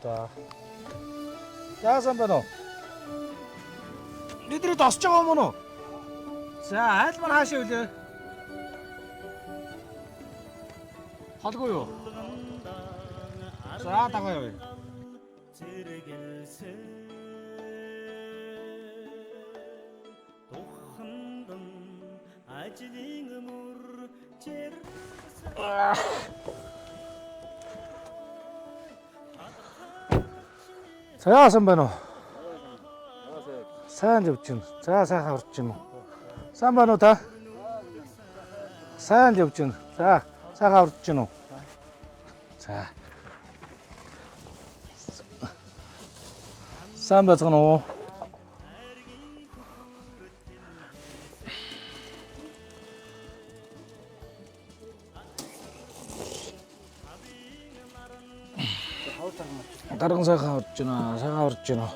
За. Яасан байна уу? Бидний тосч байгаа юм уу? За, айл маань хаашаа үлээ? Холгүй юу? За, дагаа явъя. За, яасан байна уу? Сайн л явж байна. За, сайхан урж байна уу? Сайн байна уу та? Сайн л явж байна. За, сайхан урж байна уу? За. Сайн байна уу? Дарган сайхан урж байна. Сайхан урж байна.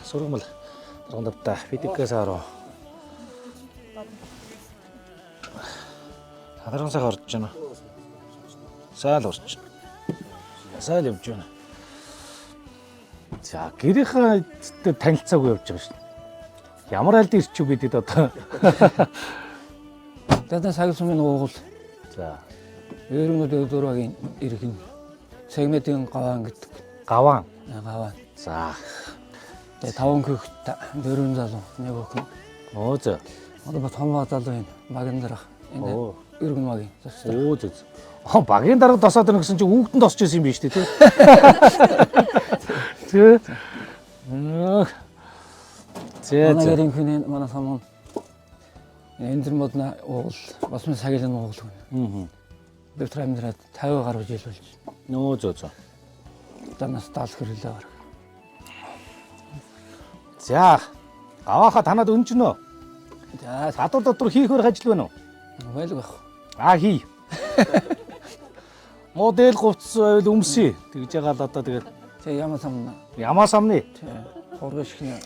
Сургамал даргандавта бидикээс аруу. Дарган сайхан урж байна. Сайн урж байна. Сайн явж байна. За, гэрийнхээ танилцаагүй явж байгаа шин. Ямар альд ирчихв бидэд одоо. Дадан сагсумын уугуул. За. Ерөнхийдөө дөрвөгийн ирэх нь сегментийн гаваан гэдэг. Гаваан. Гаваан. За. Тэгээ 5 хүүхэд 4 залуу нэг хүүхэн. Оо за. Одоо бат хомоо залуу энэ багийн дарах. Энэ ерөн багийн. Оо за. Багийн дарга тосоод ирнэ гэсэн чинь хүүхдэн тосч ирсэн юм биш үү те? Тэ. Манай ерөнхий манай самун энэ модна уул бас мэн сагилын уул. Доктор амьдраад 50 гаруй жил болж. Нөө зөө. Танаас 70 хэрлээ гарах. За. Авааха танад өнжнөө. За, садуур дотор хийхөр ажил байна уу? байлгүй байх. Хий. Модель говц ойл өмсөе. Тэгж байгаа л одоо тэгээд Ямаа самна. Ямаа самны. Хургаш гинэ.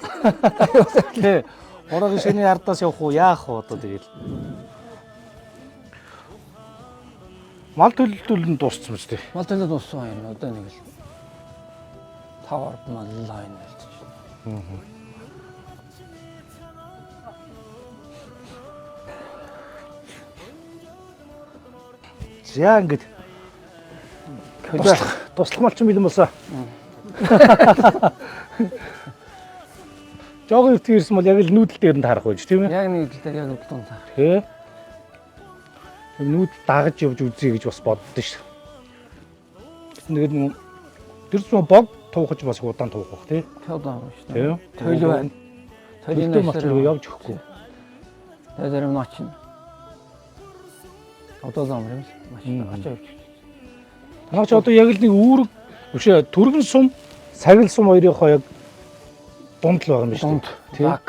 Тэ. Хургаш гинэ ардаас явах уу? Яах вэ одоо тэгээд. Мал төлөлтөл нь дууссан мэт тий. Мал төлөлт дууссан юм. Одоо нэг л 5 орд мал лайн байлж. За ингэж туслах малчин бил юмсаа. Жогоо ирт ирсэн бол яг л нүүдэл дээр нь таарах байж тийм ээ. Яг нэг л дээр яг удаан таар. Тэ. Нүүд дагаж явж үзье гэж бас боддоо ш. Тэгээд тэр зүүн бог туухаж бас удаан туух бах тий. Удаан шүү дээ. Тойл байна. Тойлын машин явж өгөхгүй. Тэгээд юм начин. Одоо замрын машин очиж. Танаач одоо яг л нэг үүрэг биш түргэн сум, сагил сум хоёрынхоо яг дунд л байгаа юм биш үү? Тий. Яг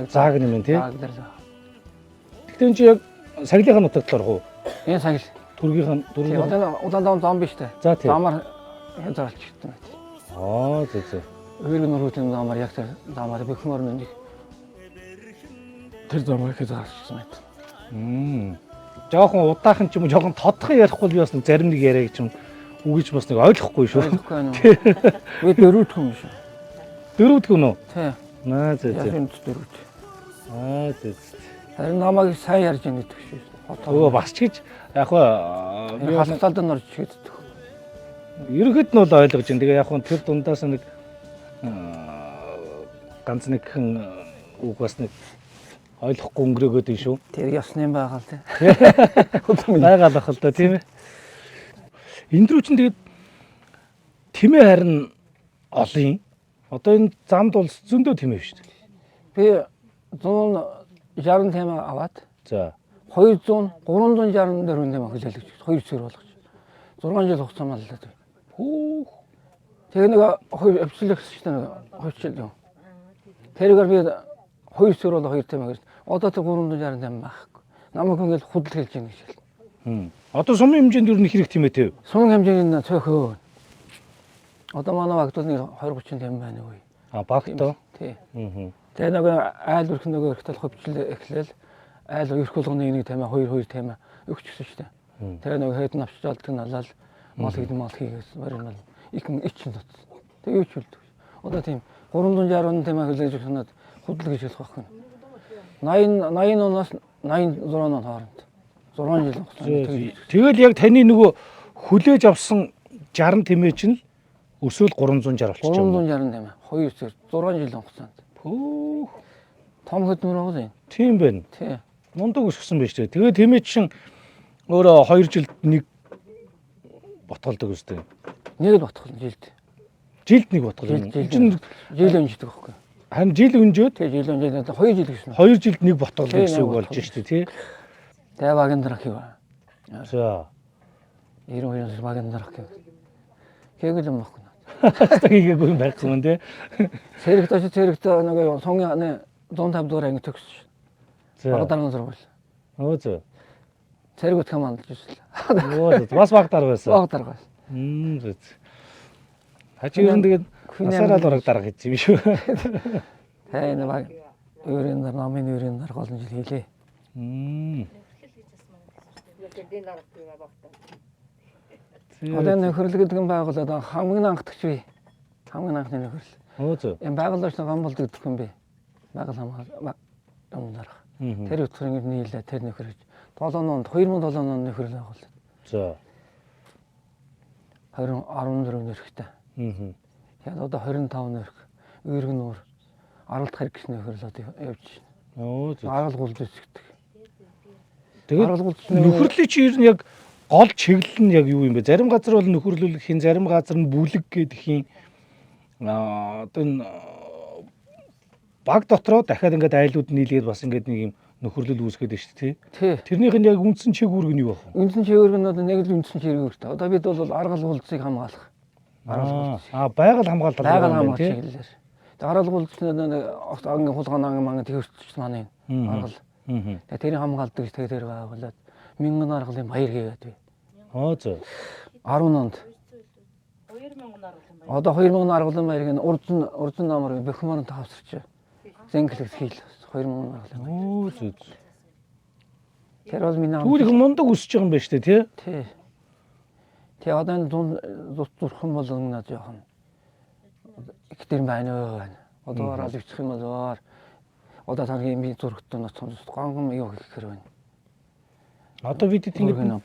зааг юм тий. Тэгтэн чи яг сагилынхаа нутагт л орох уу? Энэ сагил түргийнхэн удаан зам биш үү? За тий. Замаар хязгаарлаж гитэн байт. Аа зөө. Өөрийн нөрөтийн замаар яг тэр замаар бөхмөр нэг тэр замаар хязгаарлажсан байт. Жохон удаахан ч юм уу жохон тодхон ярихгүй би бас нэг зарим нэг яриа гэж юм үгэж бас нэг ойлгохгүй шүү. Ойлгохгүй байна. Би дөрөвдөх юм шүү. Дөрөвдөх нь үү? Тий. Наа зөө. Яг дөрөвд. Аа зөө. Харин намайг сайн ярьж байгаа гэдэг шүү. Өө бас ч гэж яг би халталд нь орж ихэд. Ерөнхийд нь бол ойлгож байна. Тэгээ яг тэр дундаас нэг ганц нэгхэн үг бас нэг ойлгохгүй өнгөрөөгөөд юм шүү. Тэр ясны юм байгаа л тий. Байгаал ах л да тийм ээ. Энд рүү чинь тэгээд тэмээ харин олон. Одоо энэ замд бол зөндөө тэмээ шүү дээ. Би 160 тэмээ аваад. За. 200, 364 тэмээ хүлээлгэж 2 зэрэг болгож. 6 жил хугацаа маллаад. Хүүх. Тэгээ нэг хоёр эвчлэгч шүү дээ. Хойчл юм. Тэрээр би 2 зэрэг бол 2 тэмээ гэж. Одоо тэр 360 тэмээ байхгүй. Намайг ингээл худал хэлж байгаа гэж хэл. Одоо сумын хэмжээнд юу нэг хэрэг тэмээ төв. Сумын хэмжээнд цөөхөө. Одоо манай багт бол нэг 20-30 тэмээ байна уу. Багтаа. Тий. Тэгээ нэг айл өрх нөгөө ихтэл хөвчлээ эхлээл айл өрх болгоны нэг тэмээ 2 тэмээ өгчихсөн шүү дээ. Тэгээ нэг хэд навч болдог нь алал мал хийгээс барин бол ичин тот. Тэгээ юу ч үлдэх. Одоо тийм 360 тийм хэлж санаад худал гэж хэлэх байхгүй. 80 оноос 86 он хооронд 6 жил хугацаанд. Тэгэл яг таны нөгөө хүлээж авсан 60 тэмээ чинь өсөөл 360 болчих юм. 360 тийм ээ. 2 сар 6 жилийн хугацаанд. Пүү. Том хөдөлмөр байгаа юм. Тийм байна. Тий. Мундаг өсгсөн байж тээ. Тэгээ тэмээ чинь өөрөө 2 жилд нэг ботголдог үстэй. Нэг л ботгол жилд. Жилд нэг ботгол юм. Жил өнждөг байхгүй. Харин жил өнжөөд тий жил өнжөөд 2 жил гэсэн. 2 жилд нэг ботгол гэсэн үг болж штэ тий. Тэгээ багендрах юу. За. 92 багендрах гэв. Кэгэл юм баггүй. Стагийг юм байхгүй юм тий. Цэрэгтэй нэг сонгийн 150 дугаар анги төгсөж. Багдарган сургууль. Өө зөө. Цэрэгт хамаалж ирсэн. Өө бас багтар байсан. Багтар байсан. Зөө. Хажир нь тэгээд насаараа л ураг дарга гэж юм шүү. Хай нэг баг өөрийн нар намын өөрийн нар олон жил хийлээ. Одоо нөхөрлөг гэдэг нь байгуулаад хамгийн анхдагч бий. Хамгийн анхны нөхөрлөл. Өө зөө. Энэ байгууллагч гам болдог гэдэг юм бэ. Байгаль хамгаалал юм дарах. Тэр утгаар ингэ нийлээ тэр нөхөрлөж 7 онд 2007 онд нөхөрлөл байгуулсан. За. 14 нэрхтэй. Яг одоо 25 нэрх. Өргөн нуур. Аргалт хэрэг гэсэн нөхөрлөл одоо явж байна. Өө зөө. Аргалгуулж үздэг. Тэгээд нөхөрлөлийн чи ер нь яг гол чиглэл нь яг юу юм бэ? Зарим газар бол нөхөрлөх хин, зарим газар нь бүлэг гэдэг хин одоо энэ баг дотроо дахиад ингээд айлууд нийлээд бас ингээд нэг юм нөхөрлөл үүсгээд байна шүү дээ. Тий. Тэрнийх нь яг үндсэн чиглэл нь юу вэ? Үндсэн чиглэл нь одоо нэг л үндсэн чиглэл үүртэй. Одоо бид бол аргалгуулцыг хамгаалах. Байгаль хамгаалалт байгаа чиглэлээр. Тэгээд аргалгуулцны ангийн хулгайн ангийн төвчч маань аргал. Тэгээд тэрийг хамгаалдаг тэгээд тэр байгуулад 1000 аргалын баяр хийгээд бай. Оо зөө. 10 онд 2000 аргалын баяр. Одоо 2000 аргалын баярыг нь урдсан намар бөхмөрөнд тавсарч зэнгэлэг хийл 2000 аргалын. Оо зөө. Тэр бол миний түүх мундаг өсөж байгаа юм байна шүү дээ, тий. Тэгээ одоо энэ зурхан болгоно жоохон их тэр байна. Одоо ороод ивчих юм бол одоо цагийн би зургтаа ноц гонгом юу гэхээр байна. Одоо бид ингэ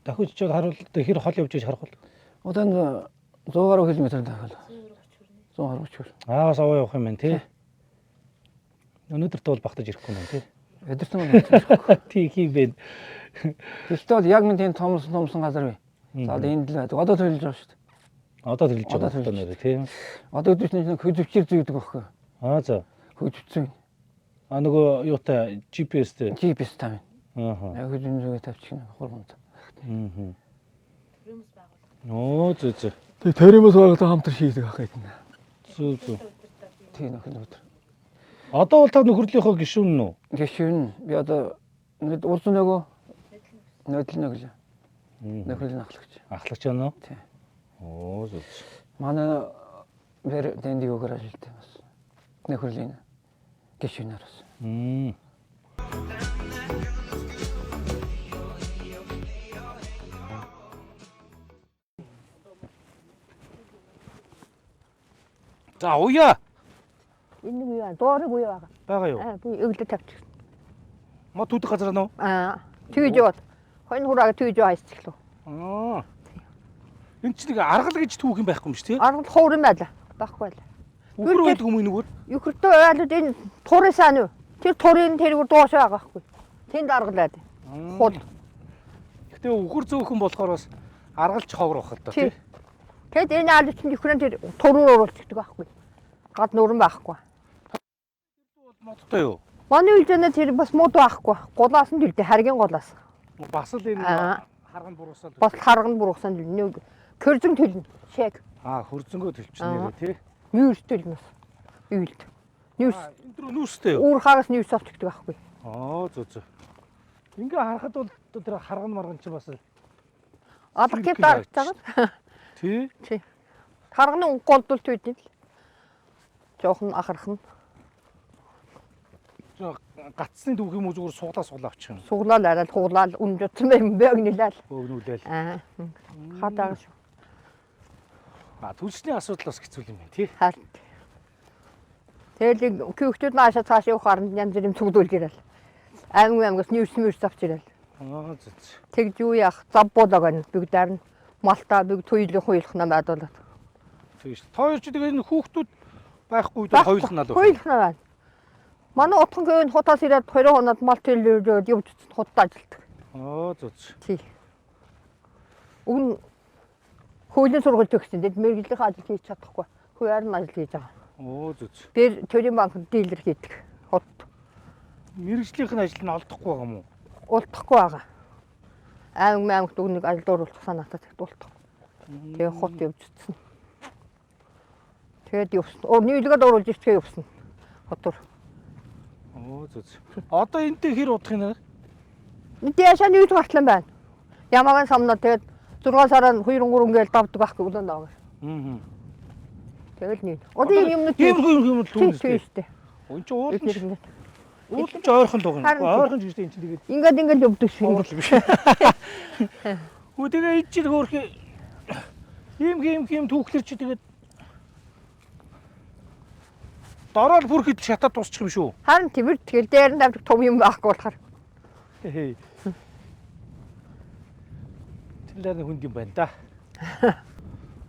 дахиж чад харуул хэр хол явж харах бол. Одоо энэ 100 гаруй км дахиад 100 гаруй ч. Аас аваа явах юм байна тий. Өнөөдөртөө бол багтаж ирэхгүй юм тий. Өдөрт нь тий хий бэ. Тэгвэл яг минь тийм томсон газар бай. За энд л одоо төлж байгаа шүү дээ. Одоо төлж байгаа нэрээ тий. Одоо өдөрт нэг хөдөвчээр зүйдэг байхгүй. За. Хөдөвцөн. Нөгөө юутай GPS-тэй. GPS таа. Яг хөдөлмөрөө тавьчих нэг хурганд. Оо зөө. Тэгээ таримас байгууллага хамтар хийдэг ах гэдэг. Зөө. Тийм нөхөр. Одоо бол та нөхөрлийнхөө гишүүн үү? Гишүүн. Би одоо ингээд урд нөгөө нөдлөнө гэлээ. Нөхрөлийн ахлагч. Ахлагч байна уу? Тийм. Оо зөө. Манай бэр дэндийг өгөр ажилтдаг бас. Нөхрөлийн гишүүнээр бас. За уяа. Энэ юу доорог уу байгаа. Бага юу? Би өглөө тавьчих. Ма түүдэг газар нөө? Тгийж яваад. Хойно хураага тгийж хайцчихлоо. Энд чинь нэг аргал гэж түүх юм байхгүй юм шүү тий? Аргал хуур юм байла. Байхгүй байла. Үхэр байдаг юм нөгөө? Юхэртөө ойлоод энэ турын сан юу? Тэр турын тэргээр доош байгаа байхгүй. Тэнд аргалаад. Хул. Гэтэ үхэр зөөхөн болохоор бас аргалч ховор бах л да тий? Тэгэд энэ аль чинь юхрэн тэр туруур оруулчихдаг байхгүй. Гад нүрэн байхгүй. Модтой юу? Манай үйлдэнэ тэр бас мод байхгүй. Гулаас нь дэлдэ харгийн гулаас. Бас л энэ харган буруусаад. Бас харган буруусаад нэг körзөн төлнө. Шэг. Хөрзөнгөө төлчихнэ тий. Нүүрс төлнөс. Үйлд. Нүүрс. Энд рүү нүүрстэй юу? Үүр хагас нүүрс авчихдаг байхгүй. Зөө. Ингээ харахад бол тэр харган марган чи бас алга кеп дарагтагаад. Тий. Харганы голдулт үйдэн л. Жохон ахархан. гацсны дүүх юм уу зүгээр суглаа авчих юм. Суглаал араад хуглаал унжсан юм бэгнэлэл. Бөөгнүүлээл. Хадаа шүү. Түлшний асуудал бас хэцүү юм байна тий. Харт. Тэгэл хүүхдүүд наашаа цааш явахаар янз бүрийн цуглуулж ирэл. Аймагаас нүүс авч ирэл. Зү. Тэгж юу яах завбуулаг нь бүгдээр нь малтаа бүгд туйлын хуйлах намайг болоод. Тэгэж. Тоо ч тэгээ энэ хүүхдүүд байхгүй үед хоёулнаа л. Хуйлах байна. Манай утхан говийн хутаас ирээд 20 хоноод мал төлөвлөд явж хутад ажилтдаг. Зү. Тий. Уг хуулийн сургалт өгсөн. Тэд мэрэгжлийн ажил хийж чадахгүй. Хуваар нь ажил хийж байгаа. Зү. Тэр төрийн банкнд дийлэр хийдэг. Хот. Мэргэжлийнх нь ажил нь олдохгүй байгаа юм уу? Улдахгүй байгаа. Аймагт үнийг ажил дууруулах санаатай тэгт улдахгүй. Тэгээ хот явж утсан. Тэгээд явсан. Нийлгээд оруулж ирчихээ явсан. Хотор. Зү. Одоо энтэй хэр удах юм аа? Энд яшаа нүүж гартлан байна. Ямагийн самнаа тэгээд 6 сараар 2-3 гээл давдаг байхгүй үлэн даа. Тэгэл нэг. Одоо юм юм түүнтэй. Өн чи уулч ойрхон дугна. Ойрхон жишээ энэ чинь тэгээд ингээд явдаг шүү. биш. Хөө тэгээ энэ чинь хөөх ийм түүхлэр чи тэгээд дороор бүрхэд шатаад тусчих юм шүү. Харин тиймэр тэгэл дээр нь давдаг том юм байхгүй болохоор. Тэрлэр хүнд юм байна да.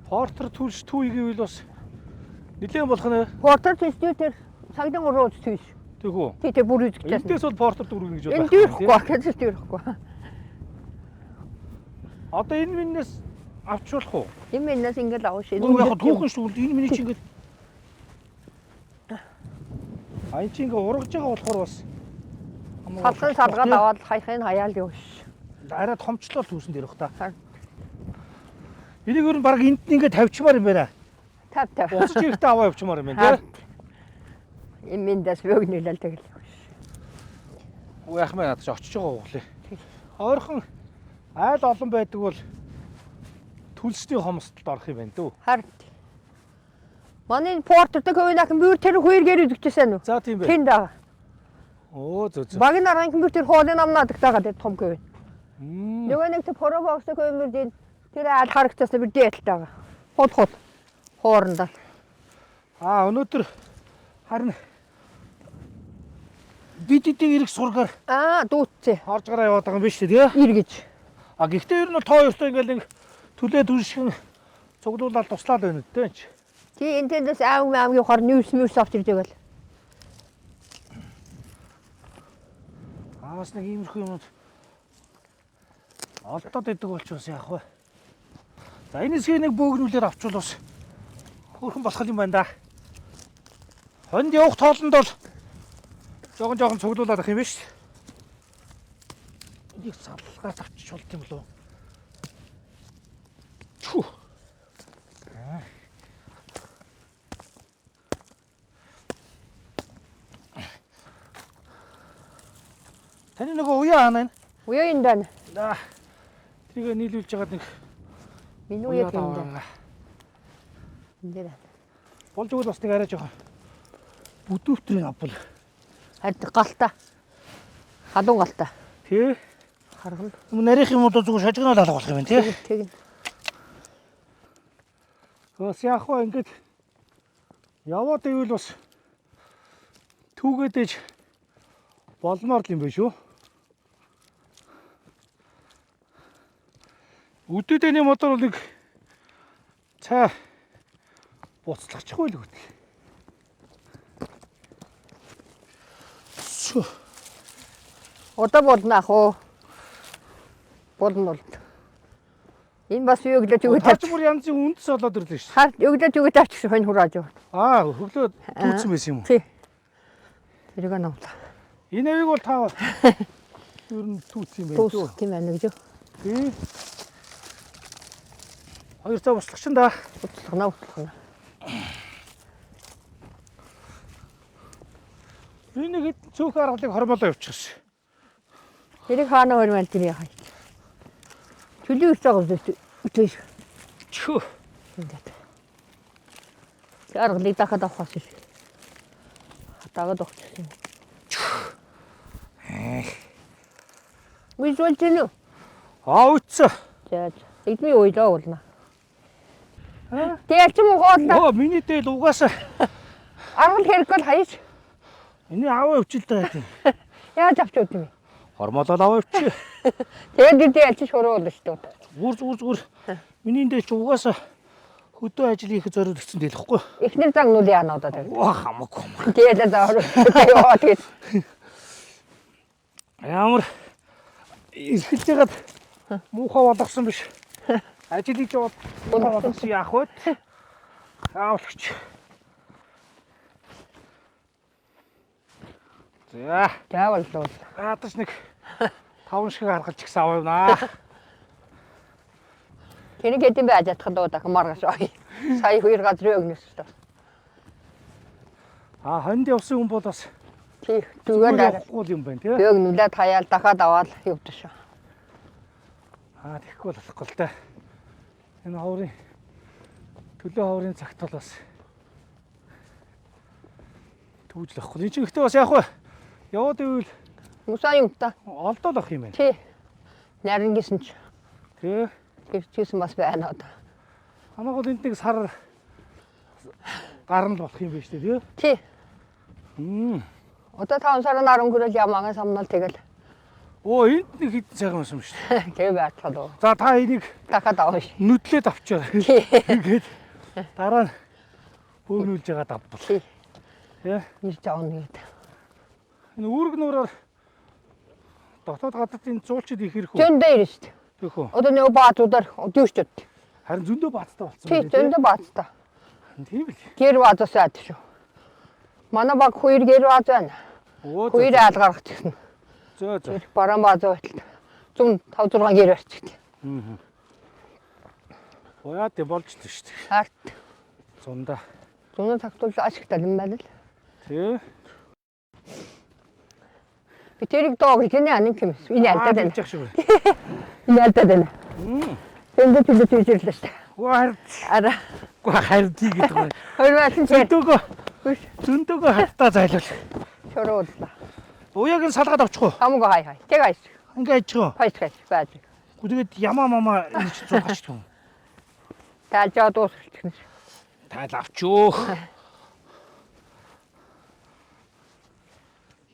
Портер түлш түүй гэвэл бас нэлээд болох нэ. Портер түлштэй тэр цагдан урууж түлш. Тэгүү. Тий бүр үзчихсэн. Эндээс бол портер дүүргэн гэж байна. Энд дүүрэхгүй, кэзэл дүүрэхгүй. Одоо энэ миннээс авчруулах уу? Энэ миннээс ингээд авах шин. Яг түүхэн шүү. Энэ миний чи ингээд айн чи ингээд ургаж байгаа болохоор бас салгын салгаад аваад хаяхын хаяал явш. Арай томчлол түүсэн дээр бах та. Энийг өөр нь баг энд ингээд тавьчмаар юм байна. Тав. Уцаж ирэхдээ аваа явчмаар юм байна тий. Энэ миндас бөгнөлөл тэгэл. Уу яах мэ надад ч очиж байгаа углаа. Ойрхон айл олон байдаг бол түлсний хомсдолд орох юм байна дөө. Харт. Манай портертэй ковинах компьютер хоёр гэр үзчихсэн үү? За тийм байх. Тэнд байгаа. Зү. Багийн аргын компьютер хоолын амнаад байгаа тэр том ковин. Нөгөө нэг тэр пробокстой ковин тэр аль харагтаас би дээдэлтэй байгаа. Хот. Хоорондоо. Өнөөдөр харин бидэдийн эрэг сургаар дүүцээ. орж гараа яваад байгаа юм биш үү тий? Иргэж. Гэхдээ ер нь тоо ёстой ингээл нэг төлөө дүршгэн цуглуулаад туслаад байна дээ ч. Тий энэндээс аймгийн хор нүүс авч ирдэг байл. Бас нэг иймэрхүү юмуд олдоод идэг болчихвол яах вэ? За энэ хэсгийг нэг бөөгнүүлээр авчвал бас хөөрхөн болох юм байна да. Хонд явах тоолонд бол жоохон цуглуулад ах юм биш. Энийг салгаад авчиж болт юм болов. Чүү. Таны нөгөө уяа хаана вэ? Уяа энэ дан. Тэрийг нийлүүлж байгаа нэг Миний уяа энэ. Эндээ. Болж өгөл бас нэг арай жоохон бүдүүртний авбал. Харин галтаа. Халуун галтаа. Тий. Харгал. Нарийнх юм уу зүгээр шажигнал алга болох юм байна тий. Тэг. Бас яах вэ ингээд яваад ивэл бас түүгээдэж болмоор юм байна шүү. Үдээний мотор бол нэг цаа буцлагчихгүй л үгүй. Одоо болно ах уу. Болно. Энэ бас өглөө зүгт Таач бүр янзын үндэс болоод ирлээ шүү. Хар өглөө зүгт авчих хонь хурааж яваа. Хөглөө түүцсэн байсан юм уу? Тий. Тэрийг намлаа. Энэ авиг бол таа ер нь түүцсэн юм байна шүү. Түүс тийм байна гэж. Тий. Хоёр цаа буцлагчин да. Буцлагна. Энийг цөөх аргалыг хормолоо явуучихсан. Тэрийг хаана хормол тэр яхаа. Чүлээ үсэж байгаа үтэж. Чүү. Ингээд. Тэр аргалыг дахад авах шээ. Хатагаад өгчихсэн. Вижүүлж гин үү? Үтсэ. За. Эдми уйлаа уулна. Тэгэл ч юм уу хооллоо. Миний дээл угаасаа Аргал хэрэггүй хаяж. энэ аваа өвчл даа тийм. Яаж авч удаа юм? Хормолоод аваа өвчээ. Тэгээд дээл чи шуруулна шүү дээ. Зүгээр. Миний дээл ч угаасаа хөдөө ажил хийх зориулсан дэлэхгүй. Эхнэр зан нүл яана одоо тэгээд. Хамаагүй. Тэгээд заавар. Яа тэгээд. Ямар эрхэлж ягаад муухай болгосон биш. Ажил хийж яваад муухай болгосон яах вэ? Аавч. За. Заавал л. Наадаж нэг 5 шиг харгалж гисэн аваа юунаа. Тэнийг хэдийн байж чадах доо дахин маргаш ой. Сая 2 газрын өгнөс шүү дээ. Хонд явсан хүн бол бас Тий, зүгээр гол юм байна тий. Бөөг нүлээд хаяал дахиад аваад явдаг шүү. Тэгэхгүй болохгүй л та. Энэ ховрын төлөө ховрын цагт бол бас түүжлэхгүй. Энд чинь ихтэй бас яах вэ? Яваад ивэл Мусаа юм та. олдоол ах юм байна. Тий. Нарийн гисэн ч. Тий. Тэрчсэн бас байна одоо. Хамаг бол энд нэг сар гарна л болох юм байна шүү дээ тий. Тий. Одоо 5 сарын 10 хүрэл ямаагаа самнал тэгэл. Энд нэг хитэн цагаан байсан шүү дээ. Тэгээ байцгаа доо. За та энийг Дахиад авах ш. нүдлээд авчаа. Тий. Тэгээд дараа нь бөөгнүүлж ягаад авбал. Тий. Тий. Ирж авна гэдэг. Энэ үүрэг нуураар дотоод гадаадын зуулчид их ирэх үү? Зөндөө ирнэ шүү дээ. Тийх үү. Одоо нэг баатуудаар өдөөчдөд. Харин зөндөө баацтай болсон Тий, зөндөө бааттай. Тийм л. Гэр баатаас аад шүү. Манай баг 2 гэр баат байна. 2 аал гаргах гэсэн. Зөө. Бараан баазаа байтал 105 6 гэр барьчихдаг. Яа тэ болж дээ шүү дээ. Харт. Зундаа. Зуны цагтуул ашигтай юм байна л. Тий. Би тэрийг доог гинэ анин юм. Энэ алдаад байна. Яах шиг вэ? Энэ алдаад байна. Энд төлөж ирлээ шүү дээ. Ара. Харин тий гэдэг байна. Хоёр байсан чи Зөндөгөө хаттаа зайлуул. шороодлаа. Уяагийн салгаад авчих уу? Хамаагүй хай. Тэг айс. Ингээ ажих уу? Хайцгаач байж. Тэгээд ямаа мамаа энэ ч зургаач юм. Таалжаа дуусчихна. Тайл авчөө.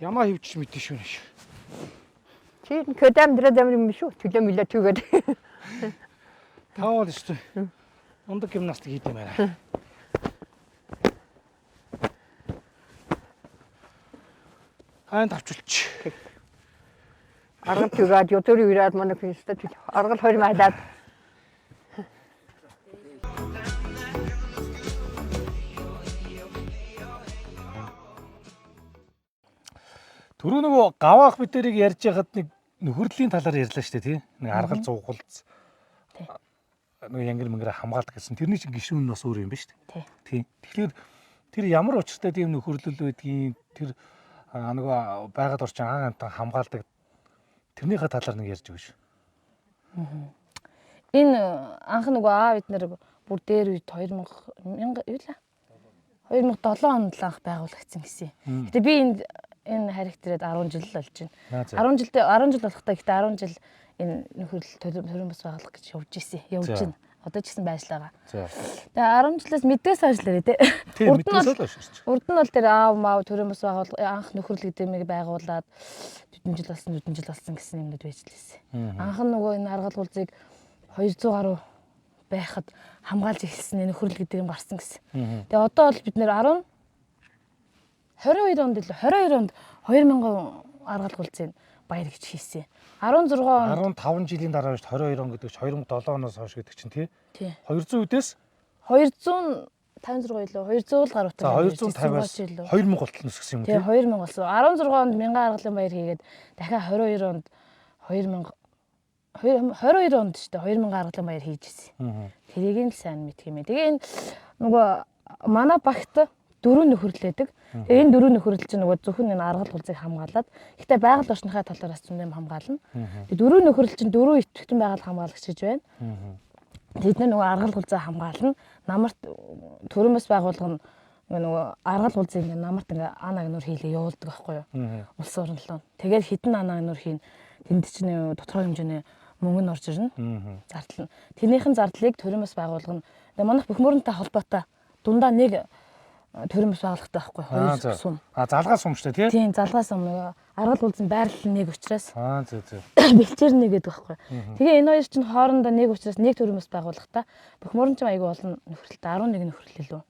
Ямаа хөвч мэдэн шүү нэ. Чи көдөм дрэ юм шүү. Төлөө мөлөө түгээд. Таавал шүү. Ундаг гимнастик хийх юм байна. Хайн тавчулч. Аргал түгээд өдөр ирээд манай финстад аргал 20 майлаад. Түрүү нөгөө гаваах битэрийг ярьж яхад нэг нөхөрлийн талаар ярьлаа шүү дээ тий. Нэг аргал зуугалц. Нөгөө янгир мэнгэрэ хамгаалдаг гэсэн. Тэрний чинь гишүүн нь бас өөр юм ба шүү дээ. Тий. Тэгэхээр тэр ямар учиртай тийм нөхөрлөл байдгийг тэр нөгөө байгаль орчин аан амтан хамгаалдаг тэрнийхээ талаар нэг ярьж өгөөш. Энэ анх нөгөө аав эднэр бүр дээр үед 2000 юу лээ 2007 онд л анх байгуулагдсан гэсэн. Гэтэ би энэ харигтрээд 10 жил л болж байна. 10 жил болохтой. Гэтэ 10 жил энэ нөхөрлөл төрийн бас байгуулах гэж явж байна. Одоо ч гэсэн байжлаагаа. Тэгээ 10 жилээс мэдээс ажиллараа тий. Урд нь бол тэр аав маа төрийн бас байгуул анх нөхөрлөл гэдэг юм байгуулад 40 жил болсон гэсэн юмнууд байж лээсэн. Анх нь нөгөө энэ аргал гулзыг 200 гаруй байхад хамгаалж эхэлсэн нөхөрлөл гэдэг юм гарсан гэсэн. Тэгээ одоо бол бид нэр 22 онд 2000 аргал гулзыг баяр гэж хийсэн. 16 он 15 жилийн дараа шүү 22 он гэдэг чинь 2007 оноос хойш гэдэг чинь тий. 200 үдээс 256 илүү 200 л гаруйтай. За 250-аас 2000 болтолноос гэсэн юм тий. 2000 болсон. 16 онд 1000 аргалын баяр хийгээд дахиад 22 онд 22 онд шүү дээ 2000 аргалын баяр хийж ирсэн. Тэрийг нь сайн мэдх юм ээ. Тэгээ энэ нөгөө манай багт 4 нөхөрлөлөдөг. Тэгээ энэ 4 нөхөрлөл чинь нөгөө зөвхөн энэ аргал гулзыг хамгаалаад ихтэй байгаль орчныхаа талаараас ч юм хамгаална. Тэгээ 4 нөхөрлөл чинь 4 идэвхтэн байгаль хамгаалагч гэж байна. Тэд нөгөө аргал гулзаа хамгаална. Намарт төрийн бас байгуулгын нөгөө аргал гулзыг намарт ингээ анаг нуур хийлээ явуулдаг байхгүй юу? Улс орнолоо. Тэгээд хитэн анаг нуур хийн. тэнд чинь тодорхой хэмжээний мөнгө нь орж ирнэ. Зардал нь. Тэрнийхэн зардлыг төрийн бас байгуулгана. Тэгээ манайх бүх мөрөнтэй холбоотой дундаа нэг төрийн бас байгуулгатай байхгүй хоёр сум. Залгаа сумчтай тий? Тийм, залгаа сум нөгөө аргал уулзсан байрлал нэг учраас. Зөв. Бэлчээр нэг гэдэг байхгүй. Тэгээ энэ хоёр чинь хоорондоо нэг учраас нэг төрийн бас байгуулгатай. Бүх мөрөн чинь аягүй олон нөхрөлтэй 11 нөхрөл илүү.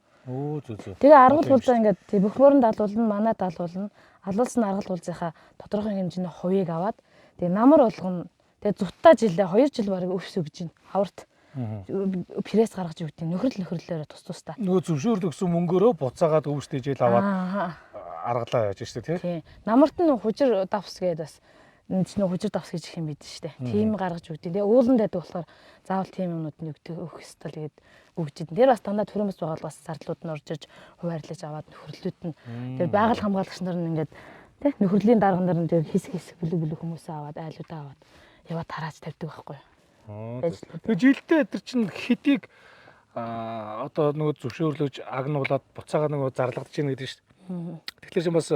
Зөв. Тэгээ аргал уулзаа ингээд бүх мөрөнд алуулна, манад алуулна. Алуулсан аргал уулзынхаа тодорхой хэмжээний хувийг аваад тэгээ намар болгоно. Тэгээ зутаа жилээ 2 жил бараг өвс өгж байна. Хаварт. Пресс гаргаж өгдөг. Нөхрөлөөрөө тус-тустай. Нөгөө зөвшөөрөл өгсөн мөнгөөрөө буцаагаад өвстэй жил аваад аргалаа яаж штэ тий? Тийм. Намарт нь хужир давс гэдэг бас энэ чинь хужир давс гэж их юм бид штэ. Тийм гаргаж өгдөг. Тэгээ ууланд байдаг болохоор заавал тийм юмнууд нь өгөх ёстой л гээд өгч идэв. Тэр бас дандаа төрийн бас байгууллагаас зардлууд нь орж иж хуваарлаж аваад нөхрөлүүд нь тэгээ байгаль хамгаалагч нар нь ингээд тий нөхрөлийн дарга нар нь тэгээ хэсэг бүлэг хүмүүсээ аваад айлуудаа аваад яваад тарааж тавьдаг байхгүй. Тэгээ жилдээ тэр чинь хэдийг одоо нөгөө зөвшөөрлөж агнуулаад буцаага нөгөө зарлагдаж байна гэдэг шүү дээ. Тэгэхээр чинь бас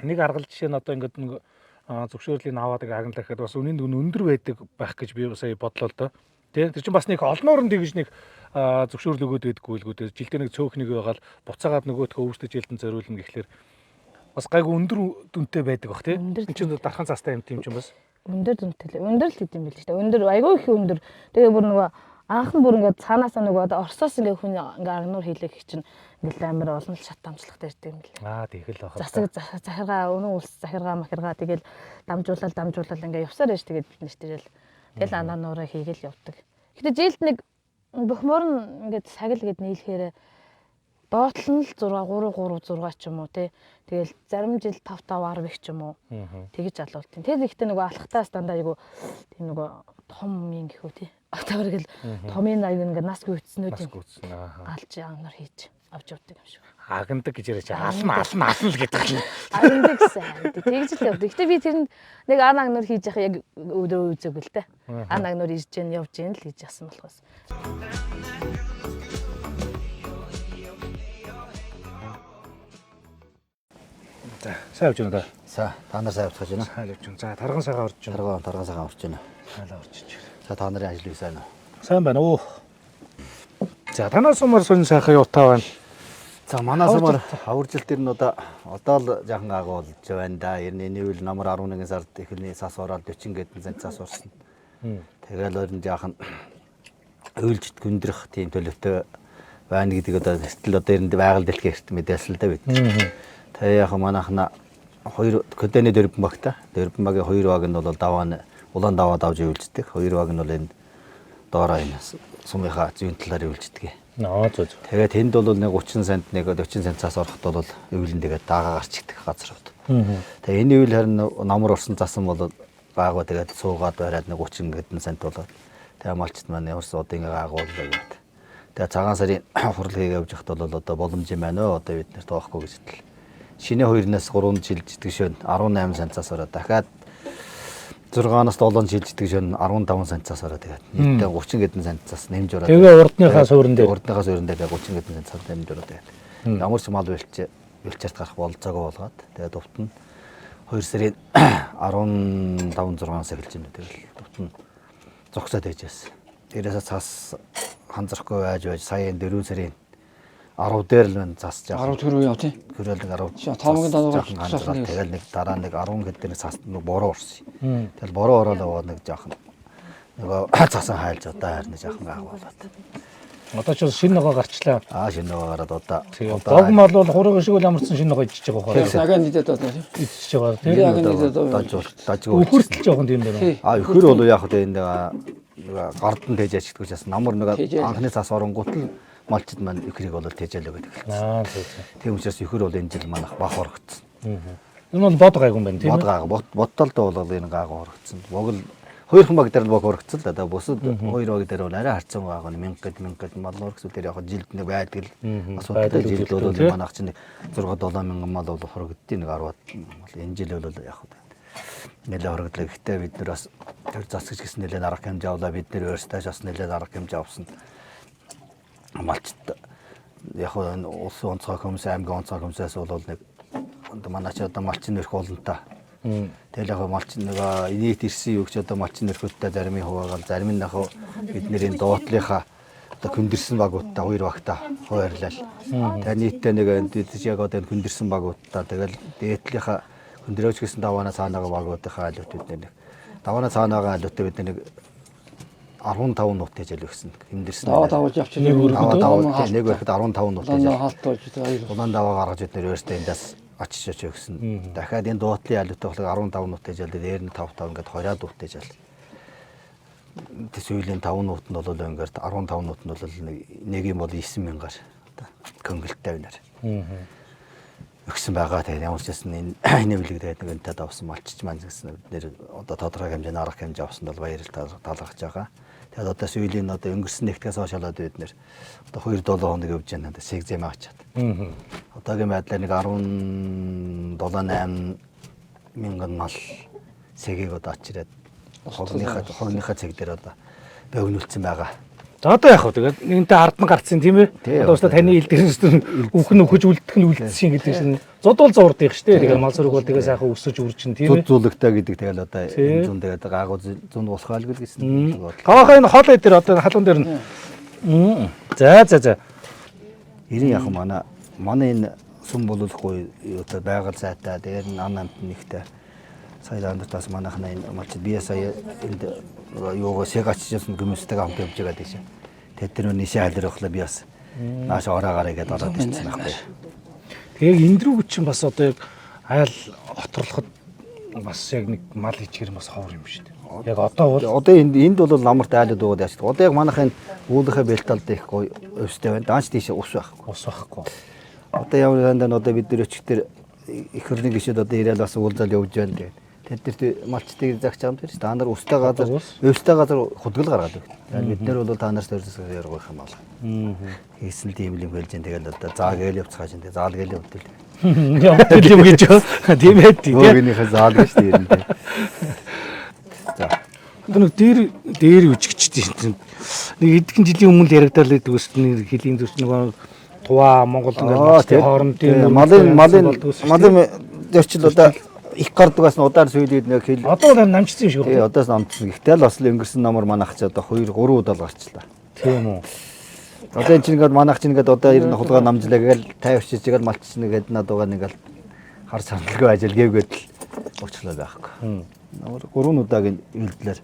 нэг аргал жишээ нь одоо ингээд нөгөө зөвшөөрлийг аваад агналаа гэхэд бас үнийн өндөр байдаг байх гэж би сая бодлоо л доо. Тэр чинь бас нэг олноорн тэгж нэг зөвшөөрөл өгөөд байдаггүй л гүдээ жилдээ нэг цөөхнийг байгаал буцаагаад нөгөөдхөө өвсдөж жилдэн зориулна гэхлээр бас гайгүй өндөр дүнтэй байдаг бах тий. Энэ чинь дархан цаастай юм тийм ч юм бас. Өндөр дүнтэй. Өндөр л гэдэм байл шүү дээ. Өндөр айгүй их өндөр. Тэгээ бүр нөгөө анхан бүр ингээд цаанаасаа нөгөө одоо Оросоос ингээд хүн ингээд агнуур хийлэх чинь ингээд амар олон шат дамжлагтай ирдэг юм бэл. Тэгэл бах. Засаг захиргаа өнөө улс захиргаа махиргаа тэгэл дамжуулаад ингээд явсаар байж тэгээд бид нэртэл тэгэл анаа нуураа хийгээл явдаг. Гэтэ жилд нэг бөхмөр нь ингээд сагил гэд нийлэхээр доотлол нь л 3 ч юм уу тий. Тэгэл зарим жил 5 10 их ч юм уу. Тэгэж алуултын. Тэр ихтэй нөгөө алхтаас дандаа айгу тийм нөгөө том юм гэхүү тий. Тавар гэл томын аяг ингээд нас гүйцснүүд юм. Алж янар хийж авч явдаг юм шиг. Агнадаг гэж яриач ална л гэдэг юм. Агнадаг сайн. Тэгж л явдаг. Гэтэ би тэрэнд нэг ан агнуур хийж явах яг өдрөө үзээгүй л дээ. Ан агнуур ирж гэн явж гэн л хийж ясан болохоос. За, сайн явж байна да. За, та нар сайн явж байна. Сайн явж байна. За, тарган сайхан орж байна. Тарган сайхан орж байна. Сайн орж ич. За, та нарын ажил юу сайн уу? Сайн байна уу. За, танаас сумар сонь сайхан явтаа байна. За, манай сумар хаваржил дээр нь одоо л жаахан агуулж байна да. Ерний нэвэл намар 11 сард эхний цас ороод 40 гэдэн цент цас орсон. Тэгэл өөр нь жаахан өөлжт гүндрэх тийм төлөвтэй байна гэдэг одоо сэтгэл одоо энд байгаль дэлхийн эрт мэдээлэл л да бид. Тэгээ яг манайхна 2 контейнер дөрвөн багта. Дөрвөн багийн 2 баг нь бол даваа улаан даваад авч үйлждэг. 2 баг нь бол энэ доороо энэ сумынхаа зүүн талаар үйлждэг. Зөв. Тэгээд тэнд бол нэг 30 цент нэг 40 цент цаас ороход бол өвлөн тэгээд даага гарч идэх газрууд. Тэгээ энэ үйл харин намар орсон засан бол баагаа тэгээд суугаад бариад нэг 30 гэдэн цент болоод тэгээ малчт маань ямарсан одоо ингэ агуулдаг гэдэг. Тэгээ цагаан сарын хурлыг явж хахад бол одоо боломж юм байна өө одоо бид нэр тоохгүй гэж хэлээ. Шинэ 2-наас 3 жил житгшön 18 центаас ороод дахиад 6-аас 7 жил житгшön 15 центаас ороод тэгээд нийтдээ 30 гэдэн центаас нэмж ороод. Тэгээ урдныхаа суурин дээр 30 гэдэн центаас нэмж ороод тэгээд ямар ч мал бэлчээрт гарах болцоогоо болгоод тэгээд дувтан 2 сарын 15-6-аас эхэлж байна. Тэгэл дувтан зогсоод байжээс. Тэрээс цаас ханзрахгүй байж сая 4 сарын 10 дээр л байна цаас жаа. 10 төгрөг яв тий. Хөрөөл нэг 10. Тоомгийн дадуугаар тэгэл нэг дараа нэг 10 гэдэг нэг цаас нэг бороо орсон. Тэгэл бороо ороод аваад нэг жаахан нөгөө цаасан хайлж одоо харин жаахан агуулаад. Одоо ч шинэ ногоо гарчлаа. Шинэ ногоо гараад одоо. Догмал бол хураг шиг л амарсан шинэ ногоо ичиж байгаа хаа. Нагаан нийтэд одоо тий. Ичиж байгаа тий. Нагаан нийтэд одоо дажгүй. Өхөртөл жоохон тийм байна. Өхөр бол яг одоо энэ гардан тэж ачдаг учраас намар нэг анхны цаас оронгууд л малчд маань өхрийг бол тэжээлээ гэдэг хэлсэн. Тийм учраас өхөр бол энэ жил манайх бах орогдсон. Энэ бол бод гайгүй юм байна тийм үү? Бодтолдоо бол энэ гайгүй орогдсон. Богл хоёрхан баг дээр л бог орогдсон л да. Бусад хоёр баг дээр бол арай харцсан байгаа нь 1000 гэд мал орогдсон дээр яг жилд нэг байдаг л асуудалтай жилд бол манайх чинь 6-7 мянган мал бол хорогддیں۔ Нэг 10 энэ жил бол яг нэлээд хорогдлоо. Гэхдээ бид нар бас тэр засагч гэсэн нэлээд арга хэмжээ авлаа. Бид нэр өөрсдөө бас нэлээд арга хэмжээ авсан. Малчд яг энэ улсын онцгой комисс аймгийн онцгой комиссаас бол нэг манай ч одоо малчин нэрх болонтой Тэгэл яг малчин нэг инээт ирсэн юу гэж одоо малчин нэрхүүдтэй зарим нь хуваагаал зарим нь яг бид нэрийн дуудлынхаа одоо хүндэрсэн багуудтай хоёр багтаа хуваарлал. Тэгээ нийтдээ нэг яг одоо хүндэрсэн багуудтай тэгэл дээдлийнхаа хүндрөөж гэсэн даваана цаанаага багуудынхаа айлууд бид нэг даваана цаанаага айлууд бид нэг 15 нут гэж хэлсэн. Хүндэрсэн. Давж явчих нэг өрхөд нэг өрхөд 15 нут гэж. Хаалтуулж байгаа. Улаан даваа гаргаж бид нэр өөртөө эндээс очиж өгсөн. Дахиад энэ дуудлын айлуудтай болохоор 15 нут гэж ялдээ дээр нь 5 ингээд 20 нут гэж ял. Тэсвэлийн 5 нут нь бол ингээд 15 нут нь бол нэг юм бол 9000-аар одоо хөнгөлттэй байна. Өгсөн байгаа. Тэгээд ямар ч гэсэн энэ бүлэг тэгээд нэг өнтөд авсан малчч маань гэсэн бид нэр одоо тодорхой хэмжээний арга хэмжээ авсан бол баярлалаа талархаж байгаа. Тэгээд одоо сүүлийн одоо өнгөрсөн нэгтгэс хойшолоод бид нэр одоо 2-7 хоног явж байна. Одоо сегзэм авчаад. Одоогийн байдлаар нэг 17-8 мянган мал сэгийг одоо очираад хогныхаа цэг дээр одоо богинуулсан байгаа. За одоо яах вэ? Тэгээд нэгэнтээ ард нь гарцсан тийм ээ. Одоо ууста таны ил дээрээс үхэн өгөж үлдэх нь үлдсэн гэдэг чинь зодуул зурдыг шүү дээ. Тэгээд мал зэрэг бол тэгээ сайхан өсөж үржин тийм ээ. Зүд зүлэгтэй гэдэг тэгэл одоо энэ зүүн тэгээд гаагуу зүүн болохаалгүй л гэсэн. Гавхаа энэ хоолой дээр одоо халуун дээр нь. За. Ирэн яг манай энэ сүм болуулахгүй одоо байгаль зайтай дээр нь ан амт нэгтэй сая андтаас манайхна энэ малчид бие сая энд юугаа сэг ачижсэн хүмүүстэйгээ хамт явж байгаа тийм. Тэд тэр нишээ хайлрахлаа би бас нааш ороогараа гэдээ ороод ирсэн байхгүй. Тэгээд эндрүүг чинь бас одоо яг айл хоторлоход бас яг нэг мал ичгэр бас ховор юм шүү дээ. Яг одоо энд бол ламарт айлууд уугаад яаш. Одоо яг манайхын уулынхаа бэлталд их гоё өвстэй байна. Даанч тийш ус байхгүй. ус байхгүй. Одоо ямар хандаа одоо бид нар өчигдөр их хөрний гişэд одоо ирээл бас уулзаал явж байна гэдэг. Тэд нар малчтыг загч байгаа юм тийм. Та нар өвстэй газар худгал гаргаад өгнө. Тэгээд бид нар бол та нараас төрөөсөө яргах юм байна. Хийсэн тийм юм хэлж энэ тэгэл одоо заа гээл явцгааж энэ заал гээл явтал. Явтал юм гэж тийм ээ тийм. Өөрийнхөө заал гэж тийм. За. Одоо нэг дээр үжигчтэй нэг эдгэн жилийн өмнө яригдал гэдэг үст нэг хэлийн зүрч нэг туваа Монгол ингээд хоорондын малын зөрчил одоо их гардгаас нь удаар сөйлээд нэг хэл. Одоо л намжсан юм шиг байна. Одоос намжсан. Гэтэл бас л өнгөрсөн номор манайх ч одоо 2 3 удаа л гарчлаа. Тийм үү. Одоо энэ чинь ингээд манайх чинь ингээд одоо 90 хулгай намжлаа гээл тайвшиж игээл малчсан нэгэд надад нэг хар сандалгүй ажил гээгээд л уучлаа байхгүй. Номор 3 удаагийн үйлдэлээр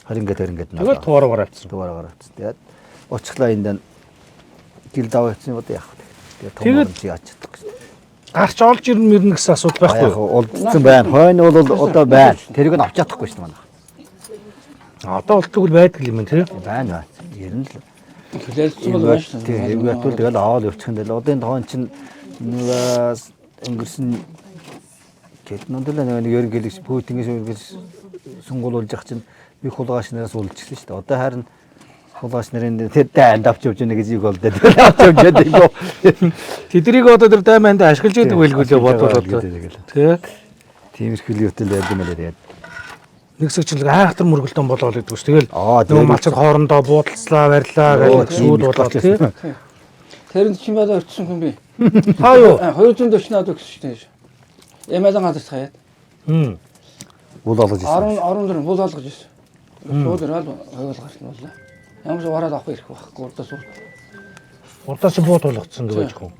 харингээд тэгэл туураагаар авчихсан. Тэгээд уучлаа энэ гил даваа хийсэн одоо яах вэ? Тэгээд том яаж чадах гэж. Гарч олж ирнэ гэсэн асуудал байхгүй юу? Улдсан байна. Хойно бол одоо байна. Тэрийг нь авч чадахгүй шүү дээ манайх. Одоо олддог л байдаг юм байна тийм. Байна. Ер нь л хүлээлтсэн бол байна шүү дээ. Тийм. Тэгвэл тэгэл аваад явчих юм даа. Одоо энэ тоон чинь нэг өнгөрсөн гэднүүд л нэг ерөн гэлэгч Путингээс үргэж сунгуулж явах чинь би хулгайч нараас үлдчихсэн шүү дээ. Одоо харин хулгайч нарын тэр дайнд авч явж байгаа гэж бол дээ. Авч явж байдаг юм. Тэдрийг одоо тэр дайманд ашиглаж байдаг байлгүй бодвол тий. Тиймэрхүү хөтөл байдаг юм лээ тэгээд. Нэгсэг чинь айхтар мөргөлдөн болоод идвэс. Тэгэл нөгөө малчид хоорондоо буудалцлаа, барьлаа гэж сууд болоод тий. Тэр чинь бада өртсөн хүн би. Хаа юу? 240 наад өгсөн шүү дээ. Ямаалан гадарч хаяад. Бул олгож ирсэн. 14 бул олгож ирсэн. Шууд ирээд хойл гарсан боллоо. Ямар ч вараад авах ирэх байхгүй урдаас уу. Урдаас бууд болгоцсон гэж байна.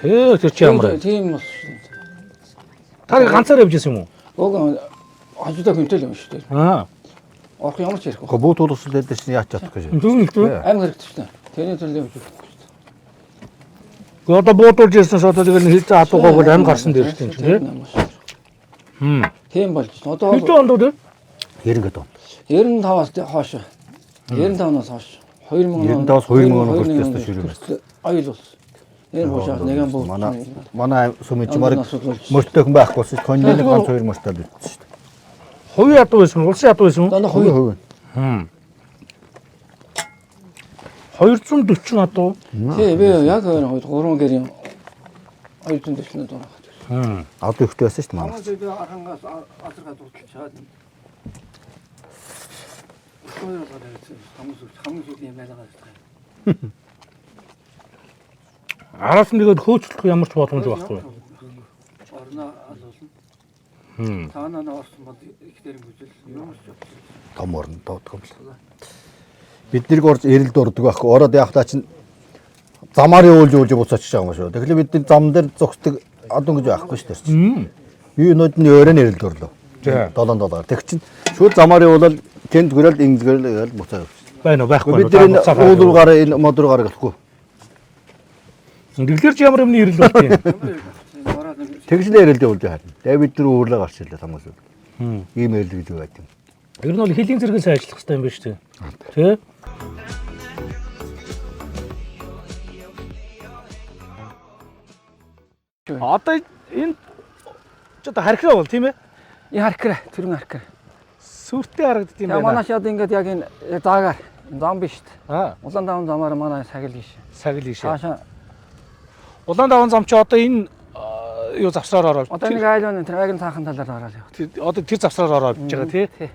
Тэр чи ямар вэ? Тийм болсон шүү дээ. Та ганцаар явж исэн юм уу? Уг хажуудаа хөнтөл юм шүү дээ. Орох ямар ч ирэхгүй. Бууд болгосон дээр чинь яаж чадах гэж. Амар хэрэгтэй шүү дээ. Тэрний төлөө явж ирэхгүй. Одоо буудуулж ирсэнс одоо тэгэл хилцээ адуугаа бол ам гарсан дээр шүү дээ тийм. Тийм болж байна. Одоо хэдэн онд үү? 90 он. 95-аас хойш. 95-аас хойш. 2000-аас 2000 хүртэл ширээ байсан. Аюул болсон. Энэ хуушаа нэгэн буу. Манай сүмэж марг мөртөөхөн байхгүйсэн шүү. Коньны нэг ганц 2 мөртөө байсан шүү. Хувийн ядуу байсан, улсын ядуу байсан уу? Дандаа хувийн. 240 ядуу. Тий, би яг 3 гэрийн 240 ядуу байна. Одоо ихтэй байсан шүү дээ манай. Би архангаас азаргаа дурталчаад. Хамгийн сүүлийн байлгаа шүү. Араас нь тэгээд хөөцөлдөх ямар ч боломж байхгүй. Орноо алуулна. Таанаа орсон бол их дэрэн гүжил юм шүү. Том орн доодгоо л. Бид нэрг орж эрэлд ордог байхгүй. Ороод явахдаа чинь замаар явуулж буцаачих байгаа юм шүү. Тэгэхээр бидний зам дээр зогсдог одоо гэж байхгүй шүү дээ. Юу нүүд нь өөрөө эрэлд орлоо. 7 доллар. Тэг чинь шууд замаар явуулаад тэнд гөрөөл ингэгээл буцаа явчих. Байна уу байхгүй. Бид энэ уулуугаар энэ модруугаар гэлэхгүй. Тэглэр ч ямар юмны ирэл болт юм. Тэгж л эрэлд явуулж харна. Тэгээ бид нар уурлаа гарч ирлээ самаас. Ийм эрэл гэж байт юм. Тэр нь бол хэлийн зэрэгээс ажиллах хэрэгтэй юм байна шүү дээ. Тэ? Одоо энэ ч одоо хархираа бол тийм ээ. Яркрэ, түрэн яркрэ. Сүртэй харагдд юм Тэгээ байна. манай шат ингээд яг энэ заагаар зам биш шүү дээ. Аа, Улаан даван замаар манай сагил гişэ. сагил ийшээ. Цаашаа Улаан даван зам чи одоо энэ юу завсраар ороод. одоо нэг айлын тэр аягийн цаахан талаар ороод явах. Одоо тэр завсраар ороод биж байгаа тий. Тий.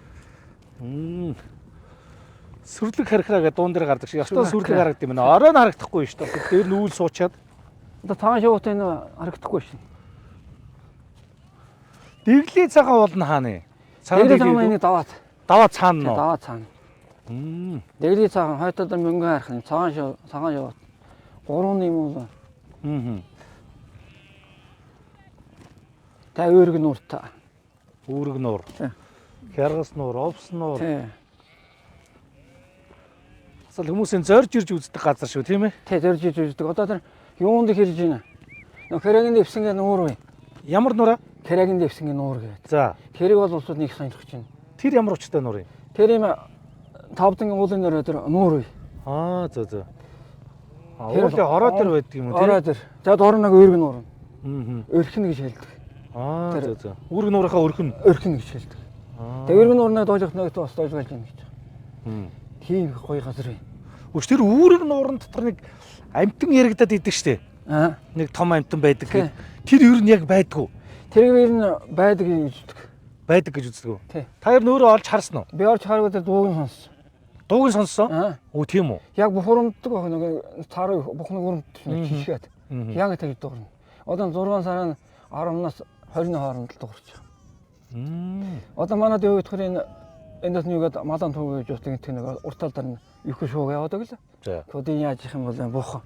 Сүрлэг хархираа гэдэг дуун дээр гардаг шиг. Ястаа сүрлэг харагддаг юм байна. Орой нь харагдахгүй шүү дээ. Тэр нүүл суучаад Одоо таан шуут энэ харагдахгүй шин. Дэглээ цагаан уулна хааны. Дэглээ цагаан энийг даваад. Даваа цаана нөө. Даваад цаана. Дэглээ цагаан хойтод мөнгө харах нь цагаан шуут. 3 юм уу? Та өөрөг нууртай. Үүрэг нуур. Тий. Хяргас нуур, овс нуур. Тий. Асал хүмүүсийн зорж ирж үздэг газар шүү, тийм ээ? Тий зорж иж үздэг. Одоо тэр юунд хэрж байна? Нөх хэрэгийн дэвсэнгээ нуур бай. Ямар нураа? Хэрэгийн дэвсэнгээ нуур гэдэг. За. Тэрийг бол улсууд нэг сонирхож байна. Тэр ямар учиртай нур юм? Тэр юм тавдангийн уулын нөрөө тэр нуур бай. Аа, за. Тэр Уулын хороо дээр байдаг юм уу, тийм? Ороо дээр. За дор нэг өөрг нуур. Аа. Өрхөн гэж хэлдэг. Аа, за. Үүрэг нуурынхаа өрхөн. Өрхөн гэж хэлдэг. Тэгээ өргөн нуурнаа доожих нэг бас доож байж юм гэж. Тийм гоё газар бай. Өч тэр үүрэг нуурын дотор нэг амтан яригадад идэг штэ. Аа. Нэг том амтан байдаг гэд. Тэр ер нь яг байдгүй. Тэр ер нь байдаг гэж үздэг. Байдаг гэж үздэг үү? Тий. Та ер нь өөрөө олж харсан уу? Би орж харгууд дууг нь сонссон. Дууг нь сонссон? Аа. Өө тийм үү? Яг бухурамддаг баг нэг цаараа бухнаг урамддаг жишгээд. Яг тэгж дуурна. Одоо 6 сарын 10-наас 20-ны хооронд л дуурч байгаа. Одоо манад юу гэх вэ? Эндээс нүгэд малан түүгээ гэж утдаг нэг урт тал дээр их шууг яваад байгаа л. За. Төдий яаж их юм бол бух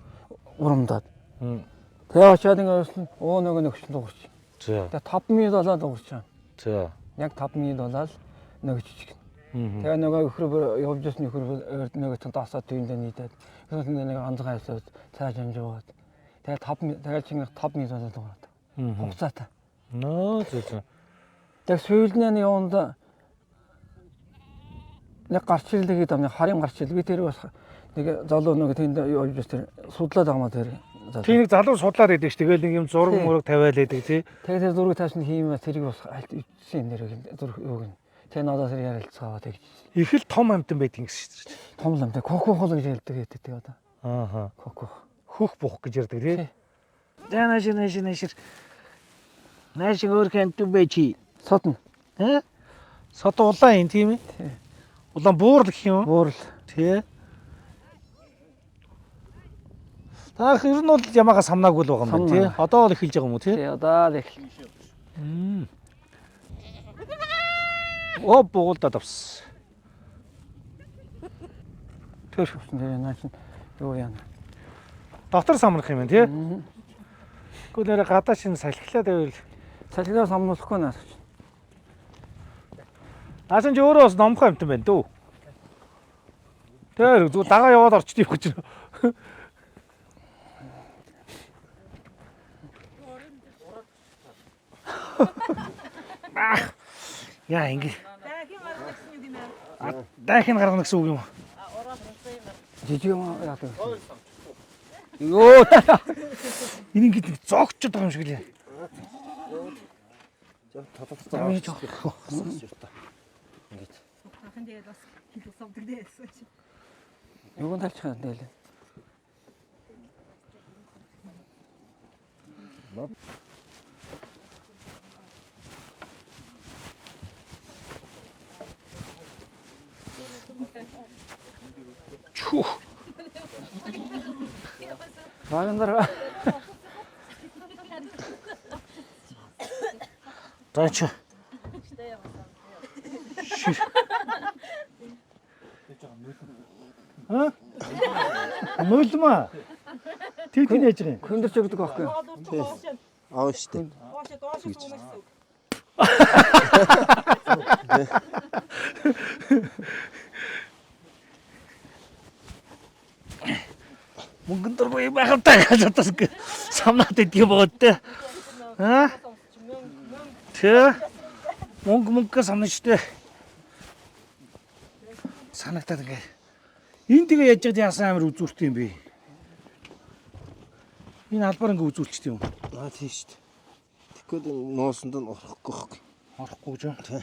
урамдаад. Тэгээ очиад ингээд нэг өчн дуурч. За. Тэгээ 5 минут болоод дуурч байгаа. За. Яг 5 минут болоод нэг жижиг. Тэгээ нөгөө өхрөөр явж ирсэн өхрөөр нөгөө тасаад түйндээ нийтээд нэг анзгаа хэсүүд цааш амжаад. Тэгээ чинь 5 минут болоод дуураад. Хугацаатай. Нөө зөө. Тэг сүйднээ юунд нэг гарч ирлээ гэдэг юм харин гарч ирлээ. Би тэр бас нэг залуу нэг тэнд явж бас тэр судлаад байгаа маа тэр. Тийм нэг залуу судлаад байдаг ш. Тэгэл нэг юм зураг мураг тавиал байдаг тий. Тэгээ тэр зургийг тааш нь хиймээ тэрийг бас аль ичсэн нэр зураг юуг нь. Тэгээ надаас ярилцгаа тэгж. Их л том амтан байдаг гэсэн шүү дээ. Том лам тэг кокохол гэж хэлдэг гэдэг одоо. Ааха. Кокох. Хөх бух гэж ярьдаг тий. За нааш. Нааш өөр хэнтэн бэ чи. Содно. Сод улаан юм тийм ээ? Тий. Улаан буурал гэх юм уу? Буурал. Тий. Таах ер нь бол ямаагаас хамнаагүй л байгаа юм байна тий. Одоо л эхэлж байгаа юм уу тий? Тий одоо л эхэлж. Оо бугуулдаад авс. Тэр наач юу яана. Дотор самрах юм байна тий. Гэхдээ нэрэ гадаа шин салхилаад байвал Цалинаа самруулахгүй наас. наасан ч өөрөө бас номхон амтан байна дөө. Тэр зүг дагаа яваад орчдөг гэж байна. Яа ингэ. Дахин гаргана гэсэн үг юм. Жижиг юм яадаг. Йоо. Энэ ингэ зогчод байгаа юм шиг лээ. Юу талж хаа нэлээ. Чух. Багандар. Таач Нулимаа. Тэг яаж байгаа юм? Хөндөрч өгдөг байхгүй юу? Аав штэ. Мөнгөн дургүй байхавтаа гэж бодож самнаад идэх бод тэ. Тэ. Мөнгө самна штэ. Санагтаад ингээ. Энд тэгээ яаж яагаад яасан амир үзүүртэй юм бэ? Энэ албаар ингээ үзүүлчихдээ юм. Тийм штэ. Тэгэхэд нуусанд нь орохгүй байхгүй. Орохгүй гэж. Тий.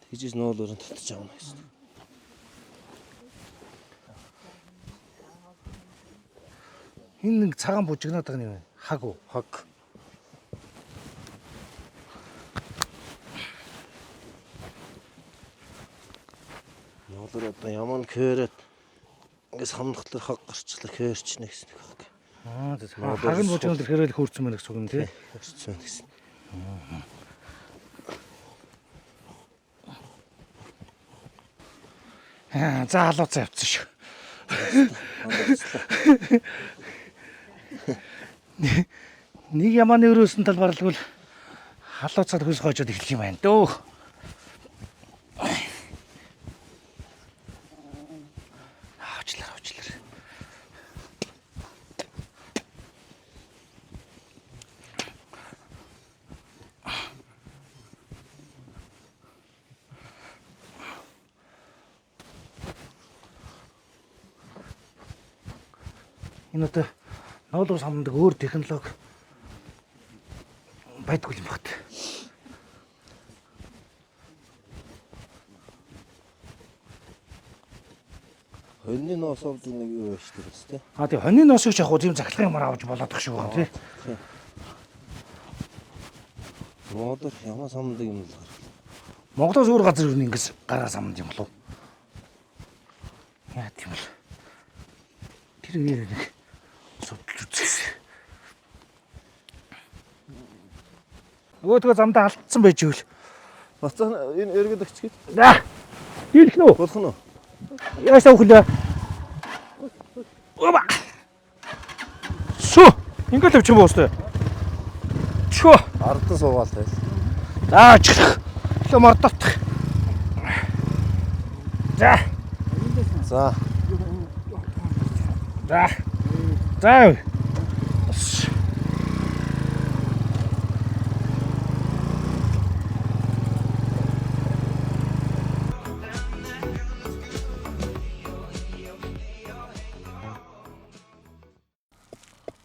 Тэгжээс нуулуурын татчих авна гэсэн. Энэ нэг цагаан бужигнаад байгаа юм. Хаг уу? Хаг. Нуулуур одоо яман кэрэт ингээс хамнахлаар хаг гарчлаа кэрчнэ гэсэн нэг хаг. Хаг нь бужигнаад ирэхээр л хөөрцөн мэн гэсэн үг юм тий. Кэрчсэн гэсэн. За халууцаа явцсан шүү. Нэг ямааны өрөөсөн талбарлгал халууцаад хөөс хоожод эхлэх юм байна дөө. Авчлаа. Энэ одоо ноолуус хамдаг өөр технологи байдгүй юм багт. Хоньны ноосолд нэг юу байж тээ. Тийм хоньны ноосыг ч яг гоо тийм захлагын юмар авч болоод тах шиг байна тий. Нуулуур ямаа самдаг юм л гар. Монголоос өөр газар юу нэгээс гараа самд юм болов. Яа тийм л. Тэр нэг судалж үзсэн. Өөдгөө замдаа алдсан байж ивэл. Бацаа энэ эргээд өгчгээд. За. Ирэх нөө. Болох нь. Яашаа өглөө. Оба. Шо. Ингээл авчих юм боостой. Шо. Ардсан суугаал тайл. За чих. Лөө мордотх. За. За. За.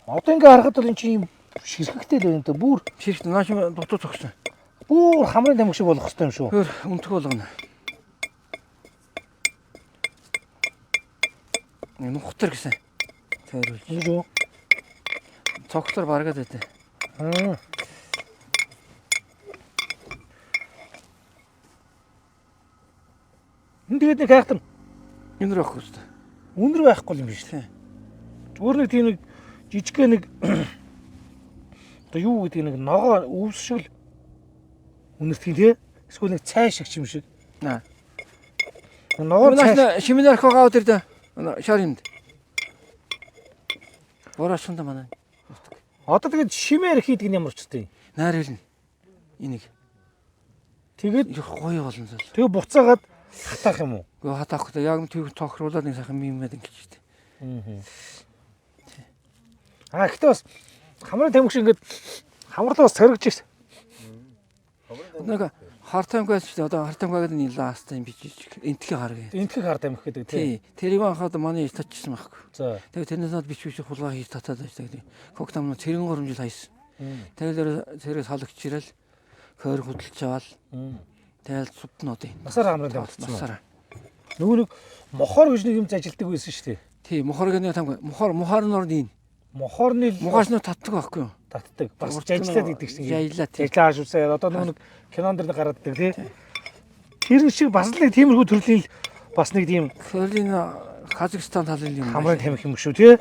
Одоо ингээ харахад бол эн чинь ширхэгтэй л байна та бүр Ширхт нааш дутуу зогсон. бүр хамрын тамхи шиг болох хэрэгтэй юм шүү. Хөр өнтөх болгоно. Нухтар гэсэн. Тойруулж. Юу юу? Цогцлоор баргаад байдаа. Энд тэгээд нэг хайхтан Энэ рүү авах хэрэгтэй. үнэр байхгүй юм биш Тийм. Зүгээр нэг тийм нэг жижигхэн нэг одоо юу гэдэг нэг ногоо өвс шиг л үнэртгийн тий? Эсвэл нэг цай шиг юм шиг. Аа. Ногоо цай. Наас шиминар хогоо тэр да. Шар юмд. Борашунда манай. Одоо тэгээд шимээр хийдэг нь ямар ч үстэй. Наар хэлнэ. Энийг. Тэгээд Гоё болно зал. тэгээ буцаагаад хатаах юм уу? Гэхдээ хатаахгүй яг тэг тохируулаад нэг сайхан мимэд ингэж штэ. Гэхдээ бас хамрын тамхи шиг ингээд хамрлаа бас цоргиж ирсэн. Нэг хартамгаас ч одоо хартамгаагаад нэг ласт юм бичиж энтхий хар гээ. Энтхийг хар тамхи гэдэг тий. Тий. Тэрийг анхаад манай татчихсан байхгүй. За. Тэгээ тэрнээс над бич хулгай хийж татаад байж тэгээ. Коктамн цэрэн горомжил хайсан. Тэгэл тэрээс халагч ирэл хойр хөдөлж аваад тэгэл субтнууд юм. Насаар хамрын тамхи болсон. Насаараа. Нөгөө нэг мохор гэж нэг юм ажилтдаг байсан шүү дээ. Тий, мохоргийн тамга. Мухаар нор дийн. Мохорны Мухаас нь татдаг байхгүй юу? татдаг. Бас ажиллаад идэг чинь. Яйлаа тий. Ажиллаа шүүсээ. Одоо нөгөө нэг кинон дэр гаргадаг тий. Тэр шиг бас л нэг тиймэрхүү төрлийн бас нэг тийм Хөрлийн Казахстан талын юм. хамрын тамхи юм шүү тий.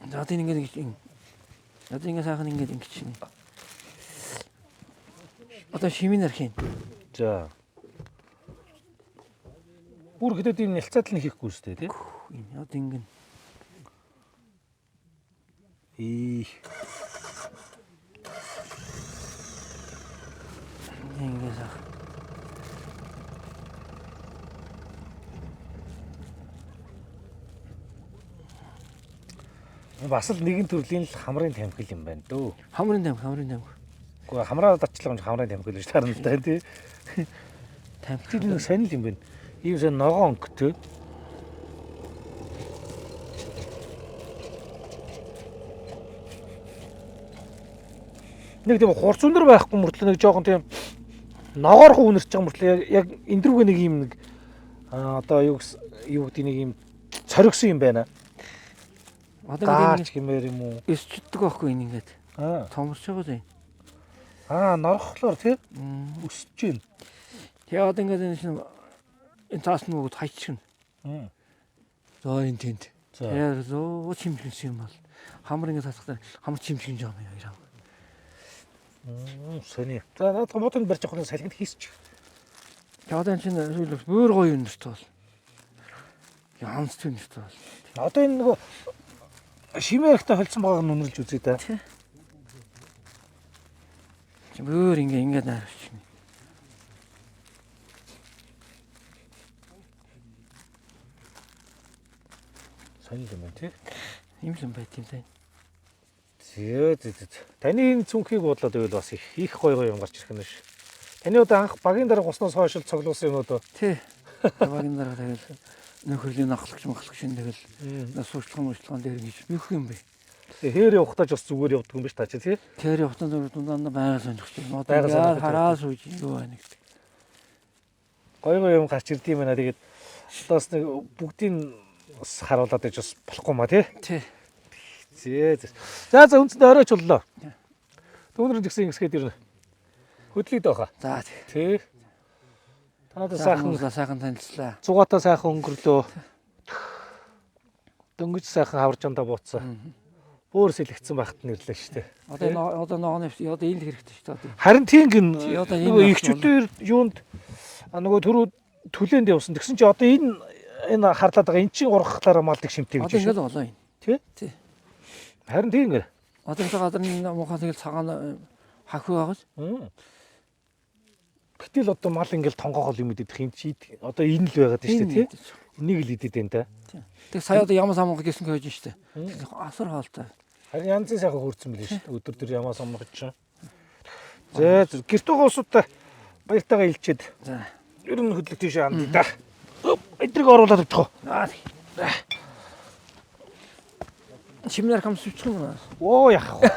За тийм ингээд ингэ. Одоо ингэ сайхан ингээд ингэ чинь. Одоо шиминар хийн. За. Бүр хэдэд ийм нялцаад л хийхгүй шүү дээ тий. Одоо ингэ. Ингэ сах. Бас л нэгэн төрлийн л хамрын тамхил юм байна дөө. Хамрын тамхи. Гэхдээ хамраа датчлаа хамрын тамхил гэж тарна л да тий. Тамхи Тэр нэг сонир юм байна. Ийм сан ногоон өнгөтэй. Нэг тийм хурц өндөр байхгүй мөртлөө нэг жоохон тийм ногоорхон үнэрч байгаа мөртлөө яг эндэрүүгээ нэг юм нэг одоо юу гэдэг нэг юм цоригсон юм байна. одоо Гаач гэмээр юм уу? өсчдөг байхгүй энэ ингээд. Томорч байгаа л. Норхлоор тий өсөж байна. Тэгээ одоо ингээд энэ цаас нь бүгд хайчихна. За энэ тэнд. Тэгээ зөө чимчгэн юм бол хамар ингээд хасахтаа хамар чимчгэн юм яа. Сони. За томотон барьж авах нь салхинд хийсч. Тэгээ одоо энэ чинь бүр гоё юм шүү дээ. Янз тийм шүү дээ. Одоо энэ нөгөө шимээрхтэй холцсон байгааг нь үнэрлж үзье та. Бүр ингээд найруулчихна. Сони юм байна тий. Ийм л юм байт юм сайн. Зөө. Таны энэ цүнхийг бодлоод байвал бас их гоё юм гарч ирэх нь ш. Таны одоо анх багийн дараа гусноос хойш л цоглуулсан юм уу? Тий. Багийн дараа тэгэл нөхөрлийн ахлагч шин тэгэл суурьчлагын дээр ингэж юу юм бэ? Хээр явахтаач бас зүгээр явдаг юм биш та чи тий? Тэр явахтаа дундаа байгаль сонирхож байна. Одоо хараа сууж юу байна гэдэг. Гоё юм гарч ирд юм байна. Тэгээд одоос нэг бүгдийг харуулад байж бас болохгүй маа тий? Тий. За үндсэндээ оройч боллоо. Түүнэр жигсэн ингэсгээд ирнэ. Хөдлөйд байхаа. За тий. Танад сайхан танилцлаа. Цугатаа сайхан өнгөрлөө. Дөнгөж сайхан хаваржандаа бууцсан. Өөр сэлэгцсэн байхад нэрлээ шүү дээ. Одоо ногооны одоо энэ хэрэгтэй шүү дээ. Харин тийм гин Одоо нөгөө ихчүүдээр юунд нөгөө түрүү түлээнд явсан. Тэгсэн чи одоо энэ харлаад байгаа эн чинь ургахлаараа малдаг шимтэй гэж. Одоо ингэ л болоо энэ. Тий. Харин тийм гэр. Одоо энэ гадар муухай тэгэл цагаан хахив байгаас. Гэтэл одоо мал ингээл тонгоогол юм идэх юм чи одоо энэ л байгаад шүү дээ тий. Энийг л идэт энэ та. Тэг сая одоо ямаа самгах гэсэн гэж байж штэ. Асар хаалтай. Харин янзын сайхан хөрцөн билээ шүү дээ. Өдөр төр ямаа самгах чинь. За гэрт байгаа усуудаа баяртайгаа илчээд. За. Ер нь хөдлөх тийш анд да. Эдрийг оруулаад өгчих. Чимнэр хамсчихсан юм аа. Оо яах вэ?